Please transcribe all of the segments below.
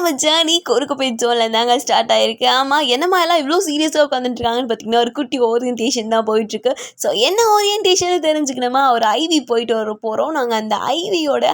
நம்ம ஜேர்னி கோருக்குப்பேட் ஜோனில் தாங்க ஸ்டார்ட் ஆகிருக்கு. ஆமாம், என்னம்மா எல்லாம் இவ்வளோ சீரியஸாக உட்காந்துட்டுருக்காங்கன்னு பார்த்தீங்கன்னா, ஒரு குட்டி ஓரியன்டேஷன் தான் போயிட்டுருக்கு. ஸோ என்ன ஓரியன்டேஷன் தெரிஞ்சுக்கணுமா, ஒரு ஐவி போயிட்டு வர போகிறோம். நாங்கள் அந்த ஐவியோட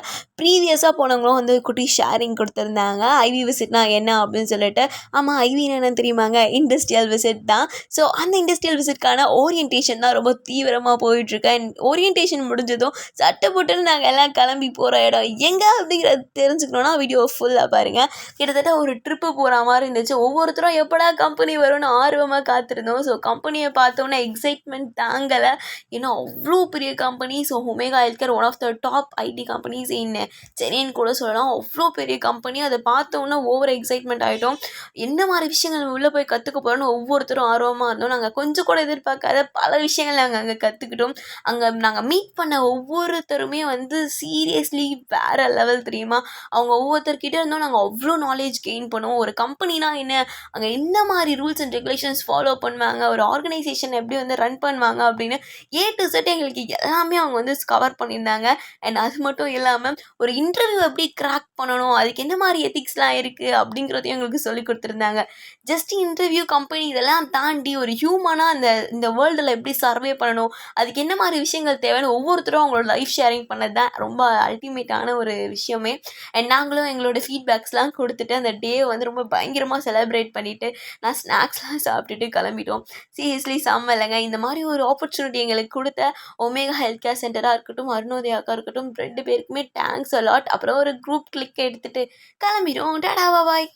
ப்ரீவியஸாக போனவங்களும் வந்து குட்டி ஷேரிங் கொடுத்துருந்தாங்க. ஐவி விசிட்னா என்ன அப்படின்னு சொல்லிட்டு. ஆமாம், ஐவின்னு என்னன்னு தெரியுமாங்க? இண்டஸ்ட்ரியல் விசிட் தான். ஸோ அந்த இண்டஸ்ட்ரியல் விசிட்கான ஓரியன்டேஷன் தான் ரொம்ப தீவிரமாக போயிட்டுருக்கு. அண்ட் ஓரியன்டேஷன் முடிஞ்சதும் சட்டப்பட்டுன்னு நாங்கள் எல்லாம் கிளம்பி போகிற இடம் எங்கே அப்படிங்கிறது தெரிஞ்சுக்கணுன்னா வீடியோ ஃபுல்லாக பாருங்கள். கிட்டத்தட்ட ஒரு ட்ரிப்பு போகிற மாதிரி இருந்துச்சு. ஒவ்வொருத்தரும் எப்படா கம்பெனி வரும்னு ஆர்வமாக காத்திருந்தோம். ஸோ கம்பெனியை பார்த்தோன்னே எக்ஸைட்மெண்ட் தாங்கலை. ஏன்னா அவ்வளோ பெரிய company. So Omega health care one of the top IT companies in சென்னைன்னு கூட சொல்லலாம். அவ்வளோ பெரிய கம்பெனி. அதை பார்த்தோன்னே ஓவர் எக்ஸைட்மெண்ட் ஆகிட்டோம். என்ன மாதிரி விஷயங்கள் உள்ளே போய் கற்றுக்க போகிறோன்னு ஒவ்வொருத்தரும் ஆர்வமாக இருந்தோம். நாங்கள் கொஞ்சம் கூட எதிர்பார்க்காத பல விஷயங்கள் நாங்கள் அங்கே கற்றுக்கிட்டோம். அங்கே நாங்கள் மீட் பண்ண ஒவ்வொருத்தருமே வந்து சீரியஸ்லி வேறு லெவல் தெரியுமா. அவங்க ஒவ்வொருத்தர்கிட்ட இருந்தோம் நாங்கள் அவ்வளோ நாலேஜ் கெயின் பண்ணுவோம். ஒரு கம்பெனினா என்ன, அங்கே என்ன மாதிரி ரூல்ஸ் அண்ட் ரெகுலேஷன்ஸ் ஃபாலோ பண்ணுவாங்க, ஒரு ஆர்கனைசேஷன் எப்படி வந்து ரன் பண்ணுவாங்க அப்படின்னு ஏ டு செட் எங்களுக்கு எல்லாமே அவங்க வந்து கவர் பண்ணியிருந்தாங்க. அண்ட் அது மட்டும் இல்லாமல் ஒரு இன்டர்வியூ எப்படி கிராக் பண்ணணும், அதுக்கு என்ன மாதிரி எத்திக்ஸ்லாம் இருக்குது அப்படிங்கிறதையும் எங்களுக்கு சொல்லி கொடுத்துருந்தாங்க. ஜஸ்ட் இன்டர்வியூ கம்பெனி இதெல்லாம் தாண்டி ஒரு ஹியூமனாக இந்த வேர்ல்டில் எப்படி சர்வே பண்ணணும், அதுக்கு என்ன மாதிரி விஷயங்கள் தேவைன்னு ஒவ்வொருத்தரும் அவங்களோட லைஃப் ஷேரிங் பண்ணது தான் ரொம்ப அல்டிமேட்டான ஒரு விஷயமே. அண்ட் நாங்களும் எங்களோட ஃபீட்பேக்ஸ்லாம் கொடுத்துட்டு அந்த டே வந்து ரொம்ப பயங்கரமாக செலிப்ரேட் பண்ணிவிட்டு நான் ஸ்நாக்ஸ்லாம் சாப்பிட்டுட்டு கிளம்பிட்டோம். சீரியஸ்லி செம்ம இல்லைங்க. இந்த மாதிரி ஒரு ஆப்பர்ச்சுனிட்டி எங்களுக்கு கொடுத்த ஒமேகா ஹெல்த் கேர் சென்டராக இருக்கட்டும், அருணோதயாக்கா இருக்கட்டும், 2 பேருக்குமே தேங்க்ஸ் அலாட். அப்புறம் ஒரு குரூப் கிளிக் எடுத்துகிட்டு கிளம்பிடும். டாடா பாய்.